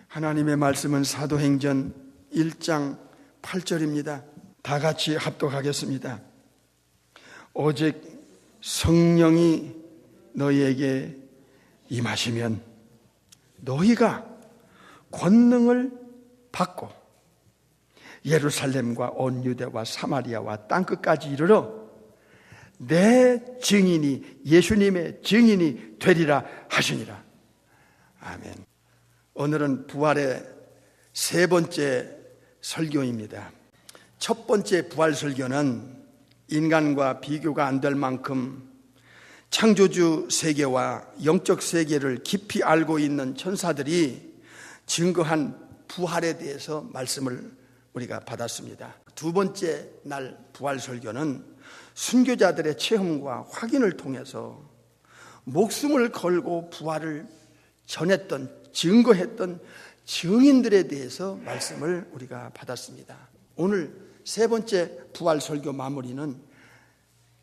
하나님의 말씀은 사도행전 1장 8절입니다. 다 같이 합독하겠습니다. 오직 성령이 너희에게 임하시면 너희가 권능을 받고 예루살렘과 온 유대와 사마리아와 땅끝까지 이르러 내 증인이, 예수님의 증인이 되리라 하시니라. 아멘. 오늘은 부활의 세 번째 설교입니다. 첫 번째 부활 설교는 인간과 비교가 안 될 만큼 창조주 세계와 영적 세계를 깊이 알고 있는 천사들이 증거한 부활에 대해서 말씀을 우리가 받았습니다. 두 번째 날 부활 설교는 순교자들의 체험과 확인을 통해서 목숨을 걸고 부활을 전했던, 증거했던 증인들에 대해서 말씀을 우리가 받았습니다. 오늘 세 번째 부활 설교 마무리는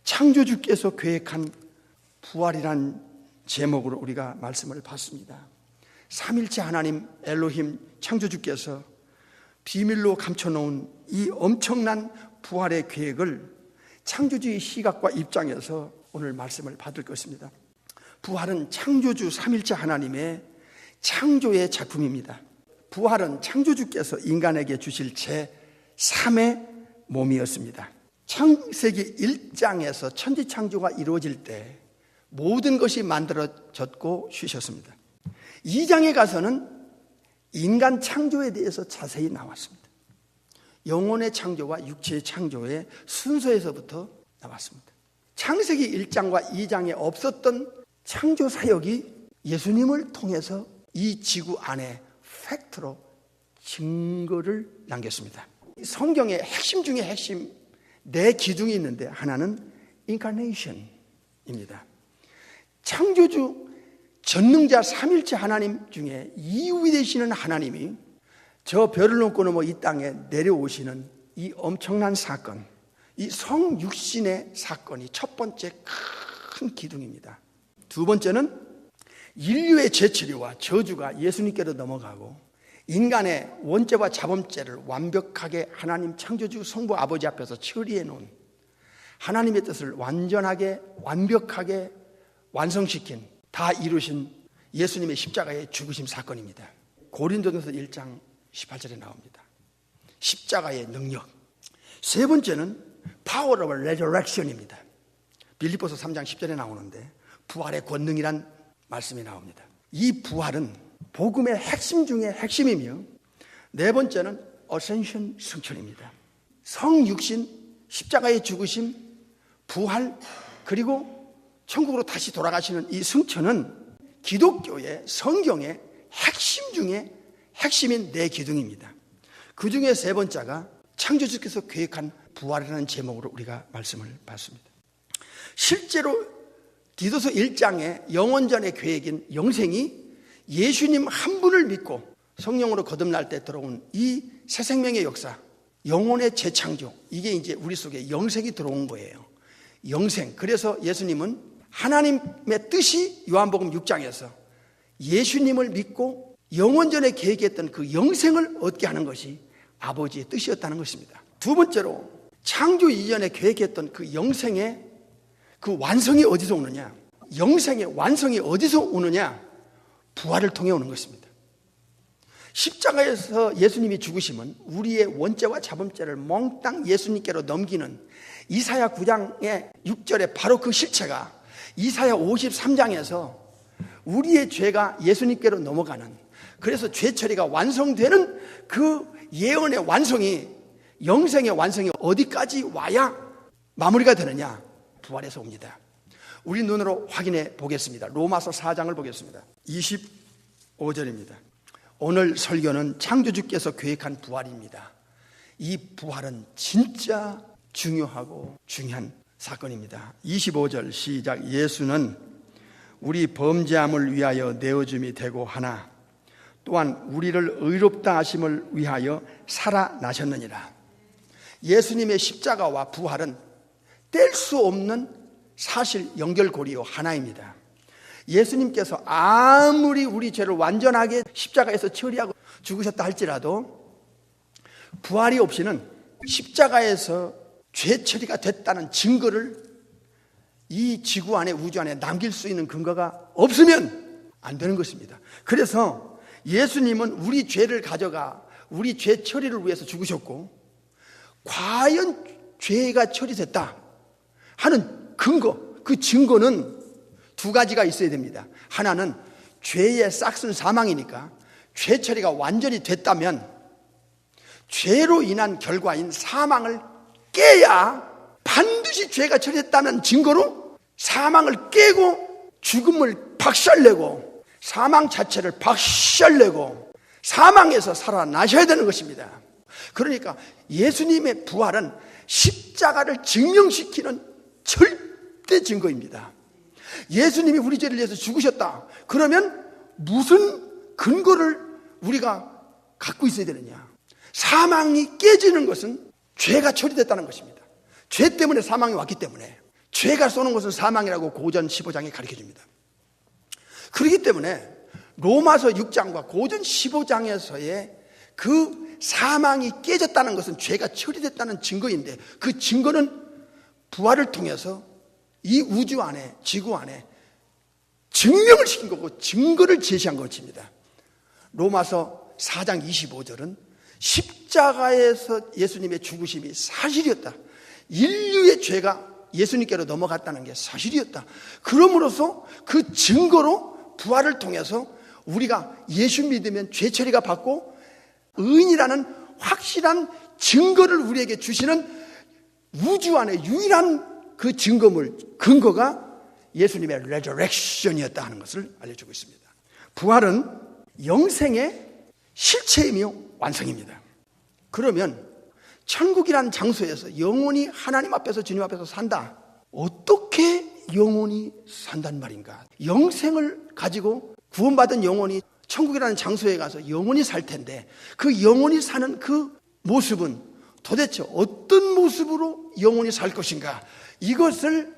창조주께서 계획한 부활이란 제목으로 우리가 말씀을 받습니다. 삼일체 하나님 엘로힘 창조주께서 비밀로 감춰놓은 이 엄청난 부활의 계획을 창조주의 시각과 입장에서 오늘 말씀을 받을 것입니다. 부활은 창조주 삼일체 하나님의 창조의 작품입니다. 부활은 창조주께서 인간에게 주실 제3의 몸이었습니다. 창세기 1장에서 천지창조가 이루어질 때 모든 것이 만들어졌고 쉬셨습니다. 2장에 가서는 인간 창조에 대해서 자세히 나왔습니다. 영혼의 창조와 육체의 창조의 순서에서부터 나왔습니다. 창세기 1장과 2장에 없었던 창조 사역이 예수님을 통해서 이 지구 안에 팩트로 증거를 남겼습니다. 성경의 핵심 중에 핵심 네 기둥이 있는데 하나는 인카네이션입니다. 창조주 전능자 삼일체 하나님 중에 이위 되시는 하나님이 저 별을 넘고 넘어 이 땅에 내려오시는 이 엄청난 사건, 이 성육신의 사건이 첫 번째 큰 기둥입니다. 두 번째는 인류의 죄처리와 저주가 예수님께로 넘어가고 인간의 원죄와 자범죄를 완벽하게 하나님 창조주 성부 아버지 앞에서 처리해 놓은 하나님의 뜻을 완전하게 완벽하게 완성시킨 다 이루신 예수님의 십자가의 죽으심 사건입니다. 고린도전서 1장 18절에 나옵니다. 십자가의 능력. 세 번째는 Power of Resurrection입니다. 빌립보서 3장 10절에 나오는데 부활의 권능이란 말씀이 나옵니다. 이 부활은 복음의 핵심 중에 핵심이며 네 번째는 Ascension 승천입니다. 성육신, 십자가의 죽으심, 부활, 그리고 천국으로 다시 돌아가시는 이 승천은 기독교의 성경의 핵심 중에 핵심인 네 기둥입니다. 그 중에 세 번째가 창조주께서 계획한 부활이라는 제목으로 우리가 말씀을 받습니다. 실제로 디도서 1장의 영원전의 계획인 영생이 예수님 한 분을 믿고 성령으로 거듭날 때 들어온 이 새 생명의 역사, 영혼의 재창조, 이게 이제 우리 속에 영생이 들어온 거예요. 영생. 그래서 예수님은 하나님의 뜻이 요한복음 6장에서 예수님을 믿고 영원전에 계획했던 그 영생을 얻게 하는 것이 아버지의 뜻이었다는 것입니다. 두 번째로 창조 이전에 계획했던 그 영생의 그 완성이 어디서 오느냐? 영생의 완성이 어디서 오느냐? 부활을 통해 오는 것입니다. 십자가에서 예수님이 죽으심은 우리의 원죄와 자범죄를 몽땅 예수님께로 넘기는 이사야 9장의 6절에 바로 그 실체가 이사야 53장에서 우리의 죄가 예수님께로 넘어가는, 그래서 죄 처리가 완성되는 그 예언의 완성이, 영생의 완성이 어디까지 와야 마무리가 되느냐? 부활에서 옵니다. 우리 눈으로 확인해 보겠습니다. 로마서 4장을 보겠습니다. 25절입니다. 오늘 설교는 창조주께서 계획한 부활입니다. 이 부활은 진짜 중요하고 중요한 사건입니다. 25절 시작. 예수는 우리 범죄함을 위하여 내어줌이 되고 하나 또한 우리를 의롭다 하심을 위하여 살아나셨느니라. 예수님의 십자가와 부활은 뗄 수 없는 사실 연결고리요 하나입니다. 예수님께서 아무리 우리 죄를 완전하게 십자가에서 처리하고 죽으셨다 할지라도 부활이 없이는 십자가에서 죄 처리가 됐다는 증거를 이 지구 안에, 우주 안에 남길 수 있는 근거가 없으면 안 되는 것입니다. 그래서 예수님은 우리 죄를 가져가 우리 죄 처리를 위해서 죽으셨고, 과연 죄가 처리됐다 하는 근거, 그 증거는 두 가지가 있어야 됩니다. 하나는 죄의 싹슨 사망이니까 죄 처리가 완전히 됐다면 죄로 인한 결과인 사망을 깨야, 반드시 죄가 처리됐다는 증거로 사망을 깨고 죽음을 박살내고 사망 자체를 박살내고 사망에서 살아나셔야 되는 것입니다. 그러니까 예수님의 부활은 십자가를 증명시키는 절대 증거입니다. 예수님이 우리 죄를 위해서 죽으셨다. 그러면 무슨 근거를 우리가 갖고 있어야 되느냐? 사망이 깨지는 것은 죄가 처리됐다는 것입니다. 죄 때문에 사망이 왔기 때문에 죄가 쏘는 것은 사망이라고 고전 15장에 가르쳐줍니다. 그렇기 때문에 로마서 6장과 고전 15장에서의 그 사망이 깨졌다는 것은 죄가 처리됐다는 증거인데, 그 증거는 부활을 통해서 이 우주 안에, 지구 안에 증명을 시킨 거고 증거를 제시한 것입니다. 로마서 4장 25절은 십자가에서 예수님의 죽으심이 사실이었다. 인류의 죄가 예수님께로 넘어갔다는 게 사실이었다. 그러므로서 그 증거로 부활을 통해서 우리가 예수 믿으면 죄 처리가 받고 의인이라는 확실한 증거를 우리에게 주시는 우주 안에 유일한 그 증거물, 근거가 예수님의 레저렉션이었다 하는 것을 알려주고 있습니다. 부활은 영생의 실체이며 완성입니다. 그러면 천국이라는 장소에서 영원히 하나님 앞에서, 주님 앞에서 산다. 어떻게 영원히 산단 말인가? 영생을 가지고 구원받은 영혼이 천국이라는 장소에 가서 영원히 살 텐데, 그 영원히 사는 그 모습은 도대체 어떤 모습으로 영원히 살 것인가? 이것을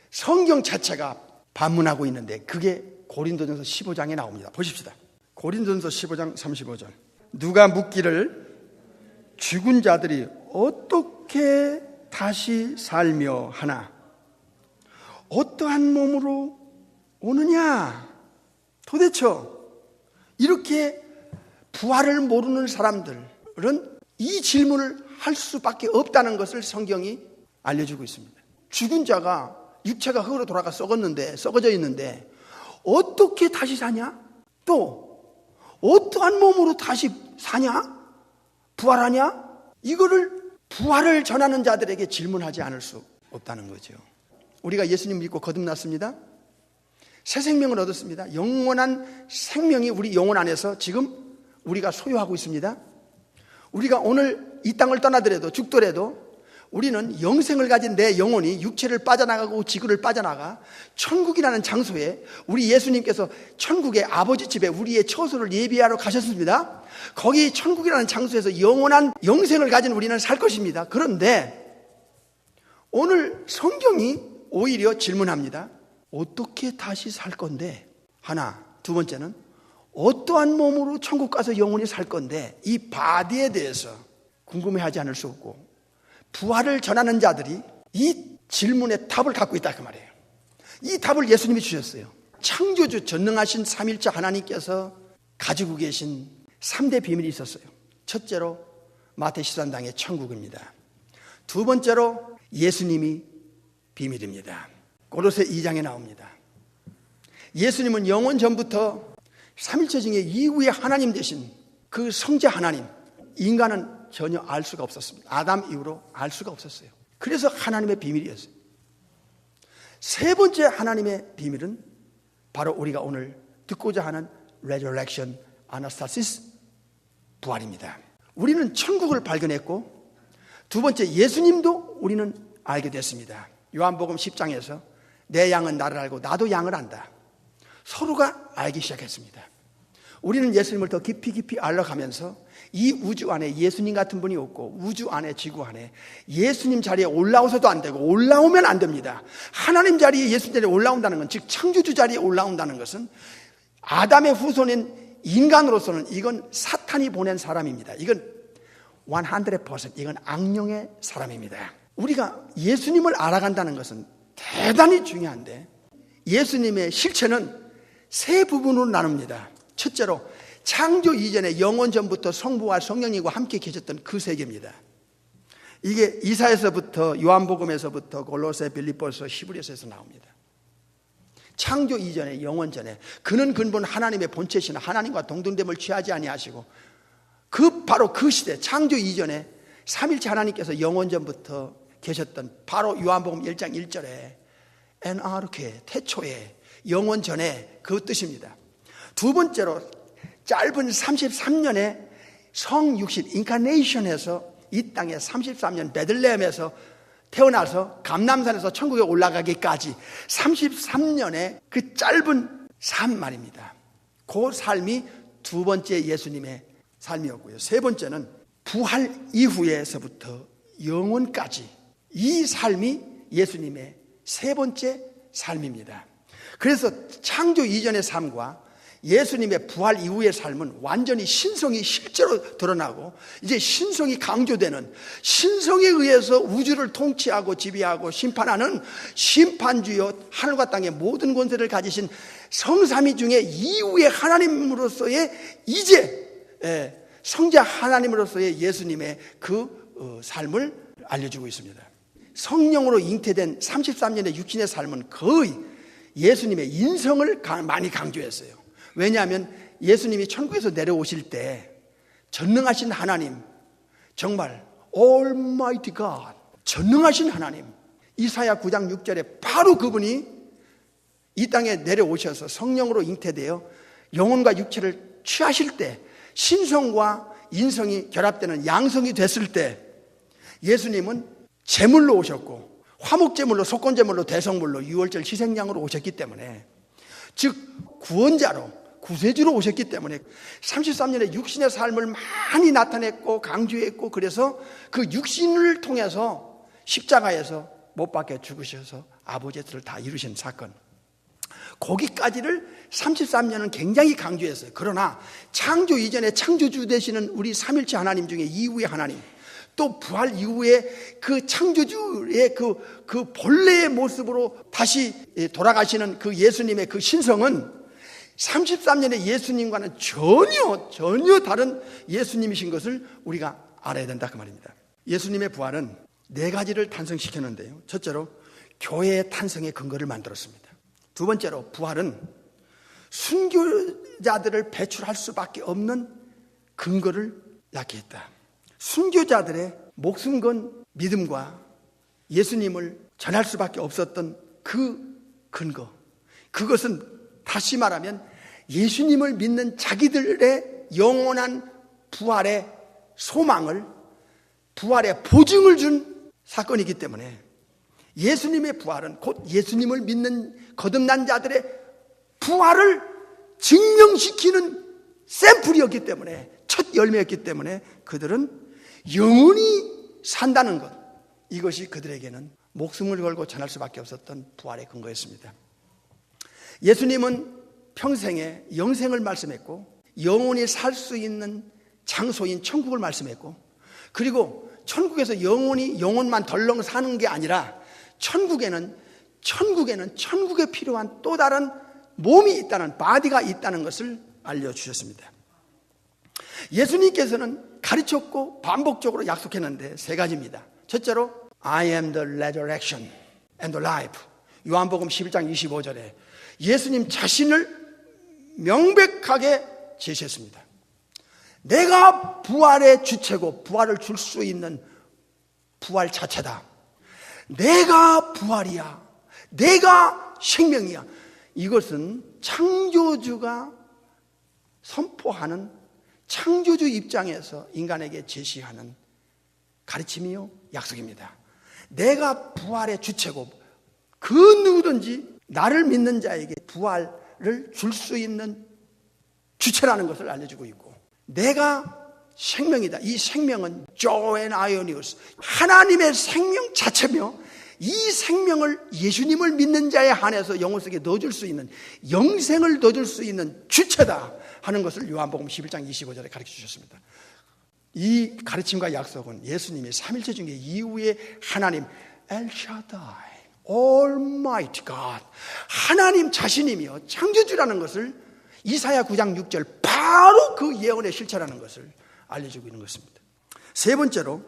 성경 자체가 반문하고 있는데, 그게 고린도전서 15장에 나옵니다. 보십시다. 고린도전서 15장 35절. 누가 묻기를 죽은 자들이 어떻게 다시 살며 하나? 어떠한 몸으로 오느냐? 도대체 이렇게 부활을 모르는 사람들은 이 질문을 할 수밖에 없다는 것을 성경이 알려주고 있습니다. 죽은 자가 육체가 흙으로 돌아가 썩어져 있는데 어떻게 다시 사냐? 또 어떠한 몸으로 다시 사냐? 부활하냐? 이거를 부활을 전하는 자들에게 질문하지 않을 수 없다는 거죠. 우리가 예수님 믿고 거듭났습니다. 새 생명을 얻었습니다. 영원한 생명이 우리 영혼 안에서 지금 우리가 소유하고 있습니다. 우리가 오늘 이 땅을 떠나더라도, 죽더라도 우리는 영생을 가진 내 영혼이 육체를 빠져나가고 지구를 빠져나가 천국이라는 장소에, 우리 예수님께서 천국의 아버지 집에 우리의 처소를 예비하러 가셨습니다. 거기 천국이라는 장소에서 영원한 영생을 가진 우리는 살 것입니다. 그런데 오늘 성경이 오히려 질문합니다. 어떻게 다시 살 건데? 하나. 두 번째는 어떠한 몸으로 천국 가서 영원히 살 건데? 이 바디에 대해서 궁금해하지 않을 수 없고, 부활을 전하는 자들이 이 질문의 답을 갖고 있다 그 말이에요. 이 답을 예수님이 주셨어요. 창조주 전능하신 삼일체 하나님께서 가지고 계신 3대 비밀이 있었어요. 첫째로 마태 13장의 천국입니다. 두 번째로 예수님이 비밀입니다. 고로새 2장에 나옵니다. 예수님은 영원 전부터 삼일체 중에 이후에 하나님 되신 그 성자 하나님, 인간은 전혀 알 수가 없었습니다. 아담 이후로 알 수가 없었어요. 그래서 하나님의 비밀이었어요. 세 번째 하나님의 비밀은 바로 우리가 오늘 듣고자 하는 Resurrection, Anastasis, 부활입니다. 우리는 천국을 발견했고, 두 번째 예수님도 우리는 알게 됐습니다. 요한복음 10장에서 내 양은 나를 알고 나도 양을 안다. 서로가 알기 시작했습니다. 우리는 예수님을 더 깊이 알아가면서 이 우주 안에 예수님 같은 분이 없고 우주 안에 지구 안에 예수님 자리에 올라오서도 안 되고 올라오면 안 됩니다. 하나님 자리에 예수님 자리에 올라온다는 건, 즉 창조주 자리에 올라온다는 것은 아담의 후손인 인간으로서는 이건 사탄이 보낸 사람입니다. 이건 100% 이건 악령의 사람입니다. 우리가 예수님을 알아간다는 것은 대단히 중요한데 예수님의 실체는 세 부분으로 나눕니다. 첫째로 창조 이전에 영원 전부터 성부와 성령님과 함께 계셨던 그 세계입니다. 이게 이사에서부터 요한복음에서부터 골로새, 빌립보서, 히브리서에서 나옵니다. 창조 이전에 영원 전에 그는 근본 하나님의 본체시나 하나님과 동등됨을 취하지 아니하시고 바로 그 시대 창조 이전에 삼일체 하나님께서 영원 전부터 계셨던 바로 요한복음 1장 1절에 엔아르케 태초에 영원 전에 그 뜻입니다. 두 번째로 짧은 33년의 성육신 인카네이션에서 이 땅에 33년 베들레헴에서 태어나서 감람산에서 천국에 올라가기까지 33년의 그 짧은 삶 말입니다. 그 삶이 두 번째 예수님의 삶이었고요. 세 번째는 부활 이후에서부터 영원까지 이 삶이 예수님의 세 번째 삶입니다. 그래서 창조 이전의 삶과 예수님의 부활 이후의 삶은 완전히 신성이 실제로 드러나고 이제 신성이 강조되는, 신성에 의해서 우주를 통치하고 지배하고 심판하는 심판주요 하늘과 땅의 모든 권세를 가지신 성삼위 중에 이후의 하나님으로서의 이제 성자 하나님으로서의 예수님의 그 삶을 알려주고 있습니다. 성령으로 잉태된 33년의 육신의 삶은 거의 예수님의 인성을 많이 강조했어요. 왜냐하면 예수님이 천국에서 내려오실 때 전능하신 하나님, 정말 Almighty God, 전능하신 하나님, 이사야 9장 6절에 바로 그분이 이 땅에 내려오셔서 성령으로 잉태되어 영혼과 육체를 취하실 때 신성과 인성이 결합되는 양성이 됐을 때 예수님은 제물로 오셨고 화목제물로, 속건제물로, 대성물로, 유월절 희생양으로 오셨기 때문에, 즉 구원자로, 구세주로 오셨기 때문에 33년의 육신의 삶을 많이 나타냈고 강조했고, 그래서 그 육신을 통해서 십자가에서 못 박혀 죽으셔서 아버지의 뜻을 다 이루신 사건, 거기까지를 33년은 굉장히 강조했어요. 그러나 창조 이전에 창조주 되시는 우리 삼일체 하나님 중에 이후의 하나님, 또 부활 이후에 그 창조주의 그 본래의 모습으로 다시 돌아가시는 그 예수님의 그 신성은 33년의 예수님과는 전혀 다른 예수님이신 것을 우리가 알아야 된다 그 말입니다. 예수님의 부활은 네 가지를 탄생시켰는데요. 첫째로 교회의 탄생의 근거를 만들었습니다. 두 번째로 부활은 순교자들을 배출할 수밖에 없는 근거를 낳게 했다. 순교자들의 목숨 건 믿음과 예수님을 전할 수밖에 없었던 그 근거, 그것은 다시 말하면 예수님을 믿는 자기들의 영원한 부활의 소망을, 부활의 보증을 준 사건이기 때문에 예수님의 부활은 곧 예수님을 믿는 거듭난 자들의 부활을 증명시키는 샘플이었기 때문에, 첫 열매였기 때문에 그들은 영원히 산다는 것, 이것이 그들에게는 목숨을 걸고 전할 수밖에 없었던 부활의 근거였습니다. 예수님은 평생에 영생을 말씀했고 영원히 살 수 있는 장소인 천국을 말씀했고, 그리고 천국에서 영혼만 덜렁 사는 게 아니라 천국에는 천국에 필요한 또 다른 몸이 있다는, 바디가 있다는 것을 알려주셨습니다. 예수님께서는 가르쳤고 반복적으로 약속했는데 세 가지입니다. 첫째로 I am the resurrection and the life. 요한복음 11장 25절에 예수님 자신을 명백하게 제시했습니다. 내가 부활의 주체고 부활을 줄 수 있는 부활 자체다. 내가 부활이야. 내가 생명이야. 이것은 창조주가 선포하는, 창조주 입장에서 인간에게 제시하는 가르침이요 약속입니다. 내가 부활의 주체고 그 누구든지 나를 믿는 자에게 부활을 줄 수 있는 주체라는 것을 알려주고 있고, 내가 생명이다. 이 생명은 조엔 아이오니우스, 하나님의 생명 자체며 이 생명을 예수님을 믿는 자에 한해서 영혼 속에 넣어줄 수 있는, 영생을 넣어줄 수 있는 주체다 하는 것을 요한복음 11장 25절에 가르쳐 주셨습니다. 이 가르침과 약속은 예수님이 삼일체 중에 이후에 하나님 엘샤다이, Almighty God, 하나님 자신이며 창조주라는 것을 이사야 9장 6절 바로 그 예언의 실체라는 것을 알려주고 있는 것입니다. 세 번째로,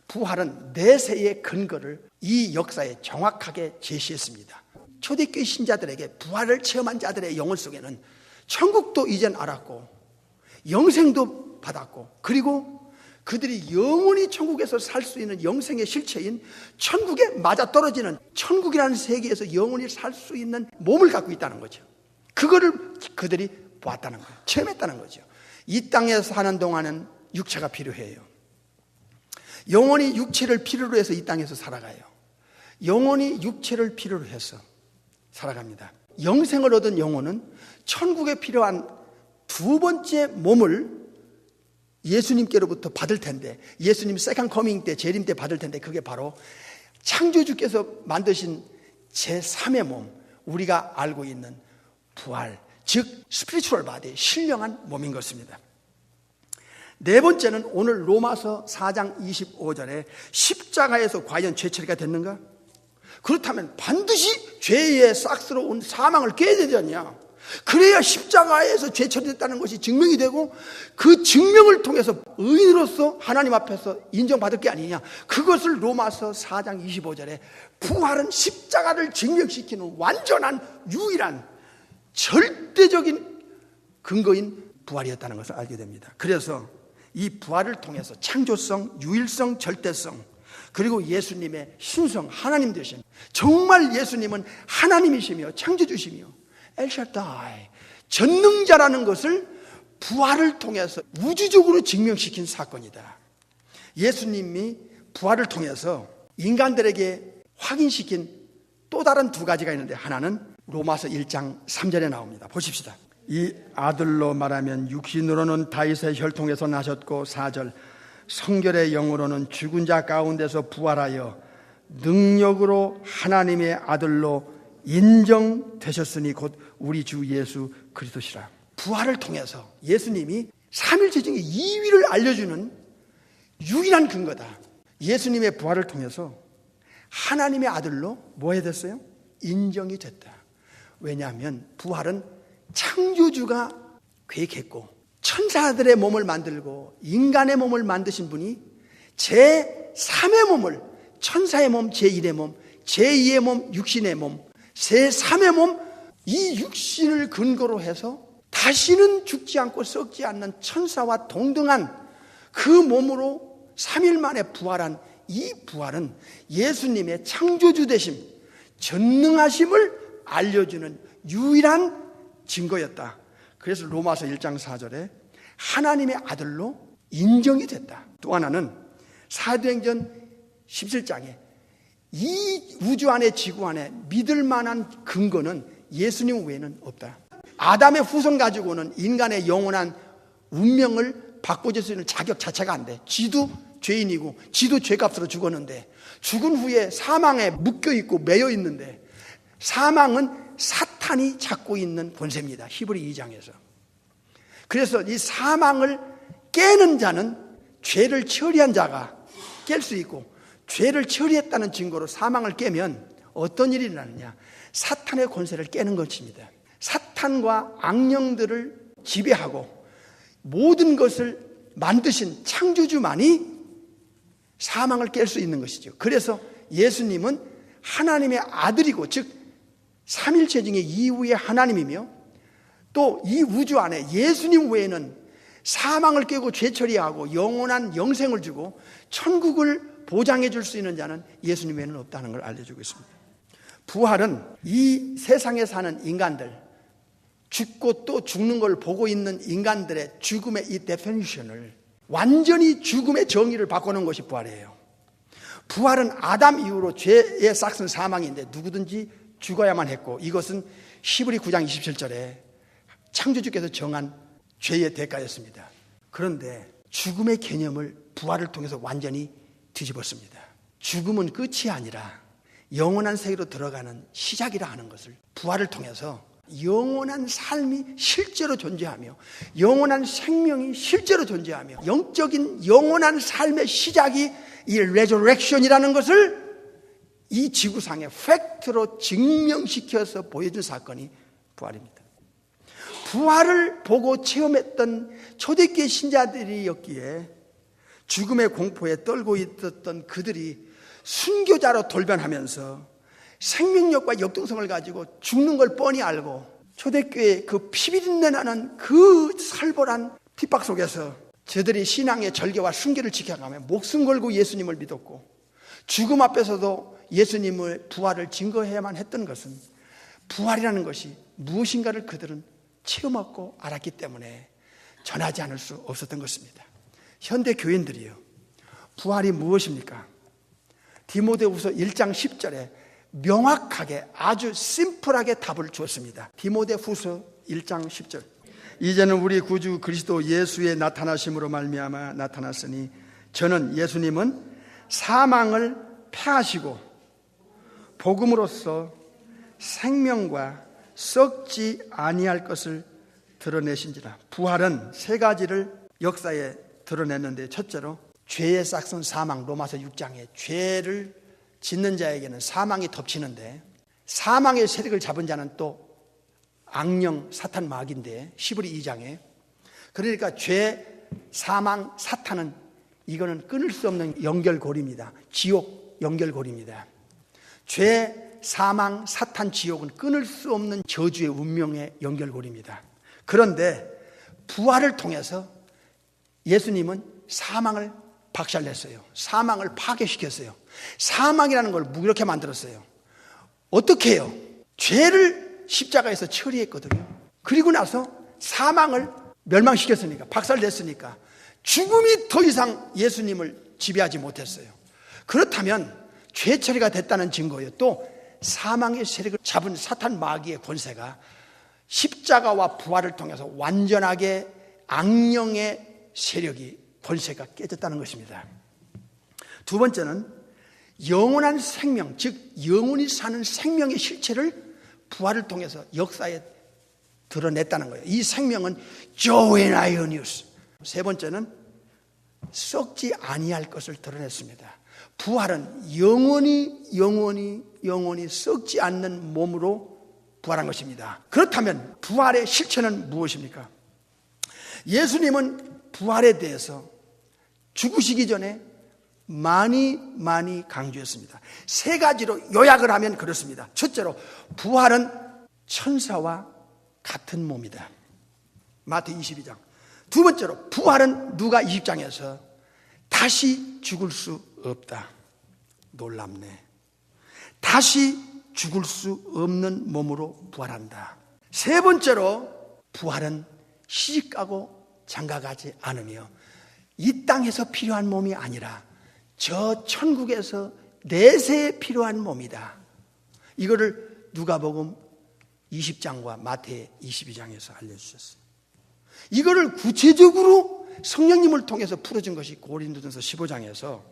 부활은 내세의 근거를 이 역사에 정확하게 제시했습니다. 초대교회 신자들에게 부활을 체험한 자들의 영혼 속에는 천국도 이젠 알았고 영생도 받았고, 그리고 그들이 영원히 천국에서 살 수 있는 영생의 실체인 천국에 맞아떨어지는 천국이라는 세계에서 영원히 살 수 있는 몸을 갖고 있다는 거죠. 그거를 그들이 보았다는 거예요. 체험했다는 거죠. 이 땅에 사는 동안은 육체가 필요해요. 영원히 육체를 필요로 해서 이 땅에서 살아가요. 영원히 육체를 필요로 해서 살아갑니다. 영생을 얻은 영혼은 천국에 필요한 두 번째 몸을 예수님께로부터 받을 텐데, 예수님 세컨 커밍 때, 재림 때 받을 텐데, 그게 바로 창조주께서 만드신 제3의 몸, 우리가 알고 있는 부활, 즉 스피리추얼 바디, 신령한 몸인 것입니다. 네 번째는 오늘 로마서 4장 25절에 십자가에서 과연 죄 처리가 됐는가? 그렇다면 반드시 죄의 싹스로 온 사망을 깨야 되지 않냐? 그래야 십자가에서 죄 처리됐다는 것이 증명이 되고, 그 증명을 통해서 의인으로서 하나님 앞에서 인정받을 게 아니냐. 그것을 로마서 4장 25절에 부활은 십자가를 증명시키는 완전한 유일한 절대적인 근거인 부활이었다는 것을 알게 됩니다. 그래서 이 부활을 통해서 창조성, 유일성, 절대성, 그리고 예수님의 신성, 하나님 되심, 정말 예수님은 하나님이시며 창조주시며 엘샤다이, 전능자라는 것을 부활을 통해서 우주적으로 증명시킨 사건이다. 예수님이 부활을 통해서 인간들에게 확인시킨 또 다른 두 가지가 있는데, 하나는 로마서 1장 3절에 나옵니다. 보십시다. 이 아들로 말하면 육신으로는 다윗의 혈통에서 나셨고, 4절 성결의 영으로는 죽은 자 가운데서 부활하여 능력으로 하나님의 아들로 인정되셨으니 곧 우리 주 예수 그리스도시라. 부활을 통해서 예수님이 삼일체 중에 2위를 알려주는 유일한 근거다. 예수님의 부활을 통해서 하나님의 아들로 뭐 해야 됐어요? 인정이 됐다. 왜냐하면 부활은 창조주가 계획했고 천사들의 몸을 만들고 인간의 몸을 만드신 분이 제3의 몸을, 천사의 몸, 제1의 몸, 제2의 몸, 육신의 몸, 제3의 몸, 이 육신을 근거로 해서 다시는 죽지 않고 썩지 않는 천사와 동등한 그 몸으로 3일 만에 부활한 이 부활은 예수님의 창조주 되심, 전능하심을 알려주는 유일한 증거였다. 그래서 로마서 1장 4절에 하나님의 아들로 인정이 됐다. 또 하나는 사도행전 17장에 이 우주 안에 지구 안에 믿을 만한 근거는 예수님 외에는 없다. 아담의 후손 가지고는 인간의 영원한 운명을 바꿔줄 수 있는 자격 자체가 안 돼. 지도 죄인이고 지도 죄값으로 죽었는데, 죽은 후에 사망에 묶여있고 매여있는데, 사망은 사탄이 잡고 있는 권세입니다. 히브리 2장에서. 그래서 이 사망을 깨는 자는 죄를 처리한 자가 깰 수 있고, 죄를 처리했다는 증거로 사망을 깨면 어떤 일이 일어나느냐? 사탄의 권세를 깨는 것입니다. 사탄과 악령들을 지배하고 모든 것을 만드신 창조주만이 사망을 깰 수 있는 것이죠. 그래서 예수님은 하나님의 아들이고, 즉 삼일체 중에 이후의 하나님이며, 또 이 우주 안에 예수님 외에는 사망을 깨고 죄 처리하고 영원한 영생을 주고 천국을 보장해 줄 수 있는 자는 예수님 외에는 없다는 걸 알려주고 있습니다. 부활은 이 세상에 사는 인간들, 죽고 또 죽는 걸 보고 있는 인간들의 죽음의 이 데피니션을 완전히 죽음의 정의를 바꾸는 것이 부활이에요. 부활은 아담 이후로 죄의 싹슨 사망인데 누구든지 죽어야만 했고, 이것은 히브리 9장 27절에 창조주께서 정한 죄의 대가였습니다. 그런데 죽음의 개념을 부활을 통해서 완전히 뒤집었습니다. 죽음은 끝이 아니라 영원한 세계로 들어가는 시작이라 하는 것을 부활을 통해서 영원한 삶이 실제로 존재하며 영원한 생명이 실제로 존재하며 영적인 영원한 삶의 시작이 이 레저렉션이라는 것을 이 지구상의 팩트로 증명시켜서 보여준 사건이 부활입니다. 부활을 보고 체험했던 초대교회 신자들이었기에 죽음의 공포에 떨고 있었던 그들이 순교자로 돌변하면서 생명력과 역동성을 가지고 죽는 걸 뻔히 알고 초대교회의 그 피비린내 나는 그 살벌한 핍박 속에서 저들이 신앙의 절개와 순결을 지켜가며 목숨 걸고 예수님을 믿었고 죽음 앞에서도 예수님의 부활을 증거해야만 했던 것은 부활이라는 것이 무엇인가를 그들은 체험하고 알았기 때문에 전하지 않을 수 없었던 것입니다. 현대 교인들이요, 부활이 무엇입니까? 디모데후서 1장 10절에 명확하게 아주 심플하게 답을 주었습니다. 디모데후서 1장 10절. 이제는 우리 구주 그리스도 예수의 나타나심으로 말미암아 나타났으니 저는 예수님은 사망을 패하시고 복음으로써 생명과 썩지 아니할 것을 드러내신지라. 부활은 세 가지를 역사에 드러냈는데, 첫째로 죄의 싹슨 사망, 로마서 6장에 죄를 짓는 자에게는 사망이 덮치는데 사망의 세력을 잡은 자는 또 악령 사탄 마귀인데 히브리 2장에, 그러니까 죄, 사망, 사탄은 이거는 끊을 수 없는 연결고리입니다. 지옥 연결고리입니다. 죄, 사망, 사탄, 지옥은 끊을 수 없는 저주의 운명의 연결고리입니다. 그런데 부활을 통해서 예수님은 사망을 박살냈어요. 사망을 파괴시켰어요. 사망이라는 걸 무기력하게 만들었어요. 어떻게 해요? 죄를 십자가에서 처리했거든요. 그리고 나서 사망을 멸망시켰으니까, 박살냈으니까 죽음이 더 이상 예수님을 지배하지 못했어요. 그렇다면 죄 처리가 됐다는 증거예요. 또 사망의 세력을 잡은 사탄 마귀의 권세가 십자가와 부활을 통해서 완전하게 악령의 세력이, 권세가 깨졌다는 것입니다. 두 번째는 영원한 생명, 즉 영원히 사는 생명의 실체를 부활을 통해서 역사에 드러냈다는 거예요. 이 생명은 조엔 아이오니우스. 세 번째는 썩지 아니할 것을 드러냈습니다. 부활은 영원히 썩지 않는 몸으로 부활한 것입니다. 그렇다면 부활의 실체는 무엇입니까? 예수님은 부활에 대해서 죽으시기 전에 많이 강조했습니다. 세 가지로 요약을 하면 그렇습니다. 첫째로, 부활은 천사와 같은 몸이다. 마태 22장. 두 번째로, 부활은 누가 20장에서 다시 죽을 수 없다. 놀랍네. 다시 죽을 수 없는 몸으로 부활한다. 세 번째로, 부활은 시집가고 장가가지 않으며 이 땅에서 필요한 몸이 아니라 저 천국에서 내세에 필요한 몸이다. 이거를 누가복음 20장과 마태 22장에서 알려주셨어요. 이거를 구체적으로 성령님을 통해서 풀어준 것이 고린도전서 15장에서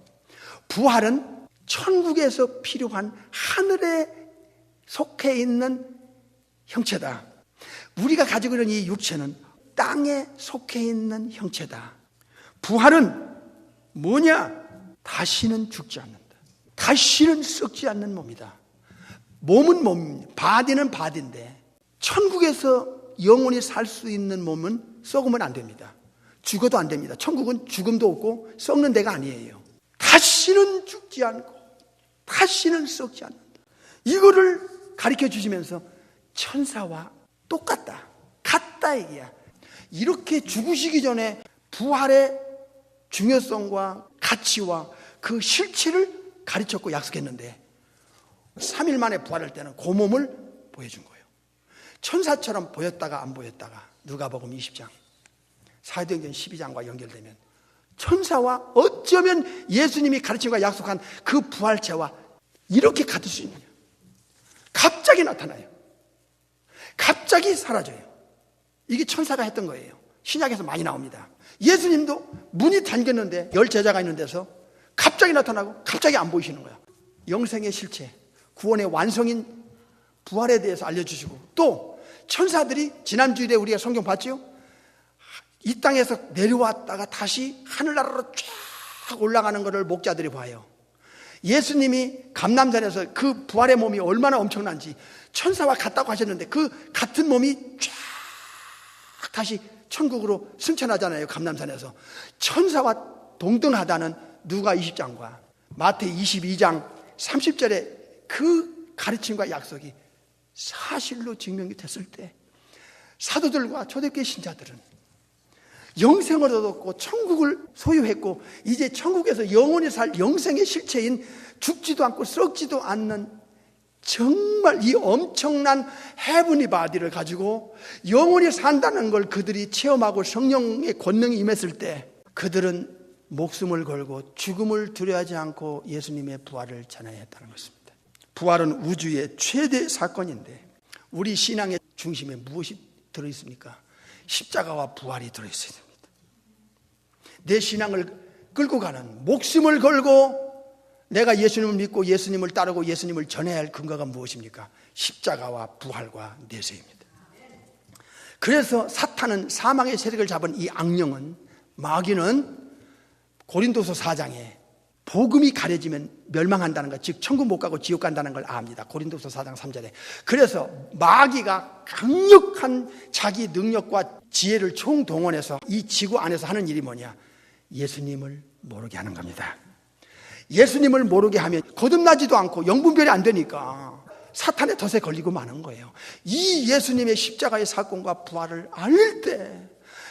부활은 천국에서 필요한 하늘에 속해 있는 형체다. 우리가 가지고 있는 이 육체는 땅에 속해 있는 형체다. 부활은 뭐냐? 다시는 죽지 않는다. 다시는 썩지 않는 몸이다. 몸은 몸입니다. 바디는 바디인데 천국에서 영원히 살 수 있는 몸은 썩으면 안 됩니다. 죽어도 안 됩니다. 천국은 죽음도 없고 썩는 데가 아니에요. 다시는 죽지 않고 다시는 썩지 않는다. 이거를 가르쳐 주시면서 천사와 똑같다. 같다 얘기야. 이렇게 죽으시기 전에 부활의 중요성과 가치와 그 실체를 가르쳤고 약속했는데 3일 만에 부활할 때는 그 몸을 보여준 거예요. 천사처럼 보였다가 안 보였다가 누가복음 20장, 사도행전 12장과 연결되면 천사와 어쩌면 예수님이 가르친과 약속한 그 부활체와 이렇게 같을 수 있느냐. 갑자기 나타나요. 갑자기 사라져요. 이게 천사가 했던 거예요. 신약에서 많이 나옵니다. 예수님도 문이 잠겼는데 10 제자가 있는 데서 갑자기 나타나고 갑자기 안 보이시는 거야. 영생의 실체, 구원의 완성인 부활에 대해서 알려주시고, 또 천사들이 지난주일에 우리가 성경 봤죠? 이 땅에서 내려왔다가 다시 하늘나라로 쫙 올라가는 것을 목자들이 봐요. 예수님이 감람산에서 그 부활의 몸이 얼마나 엄청난지 천사와 같다고 하셨는데 그 같은 몸이 쫙 다시 천국으로 승천하잖아요. 감람산에서. 천사와 동등하다는 누가 20장과 마태 22장 30절에 그 가르침과 약속이 사실로 증명이 됐을 때 사도들과 초대교회 신자들은 영생을 얻었고 천국을 소유했고 이제 천국에서 영원히 살 영생의 실체인 죽지도 않고 썩지도 않는 정말 이 엄청난 헤븐리 바디를 가지고 영원히 산다는 걸 그들이 체험하고 성령의 권능이 임했을 때 그들은 목숨을 걸고 죽음을 두려워하지 않고 예수님의 부활을 전해야 했다는 것입니다. 부활은 우주의 최대 사건인데 우리 신앙의 중심에 무엇이 들어있습니까? 십자가와 부활이 들어있어야 됩니다. 내 신앙을 끌고 가는, 목숨을 걸고 내가 예수님을 믿고 예수님을 따르고 예수님을 전해야 할 근거가 무엇입니까? 십자가와 부활과 내세입니다. 그래서 사탄은, 사망의 세력을 잡은 이 악령은, 마귀는 고린도서 4장에 복음이 가려지면 멸망한다는 것, 즉 천국 못 가고 지옥 간다는 걸 압니다. 고린도서 4장 3절에. 그래서 마귀가 강력한 자기 능력과 지혜를 총동원해서 이 지구 안에서 하는 일이 뭐냐? 예수님을 모르게 하는 겁니다. 예수님을 모르게 하면 거듭나지도 않고 영분별이 안 되니까 사탄의 덫에 걸리고 마는 거예요. 이 예수님의 십자가의 사건과 부활을 알 때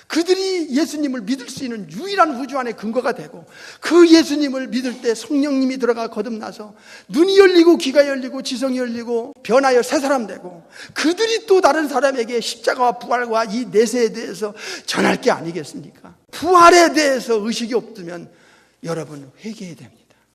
그들이 예수님을 믿을 수 있는 유일한 우주 안의 근거가 되고, 그 예수님을 믿을 때 성령님이 들어가 거듭나서 눈이 열리고 귀가 열리고 지성이 열리고 변하여 새 사람 되고, 그들이 또 다른 사람에게 십자가와 부활과 이 내세에 대해서 전할 게 아니겠습니까? 부활에 대해서 의식이 없으면 여러분 회개해야 됩니다.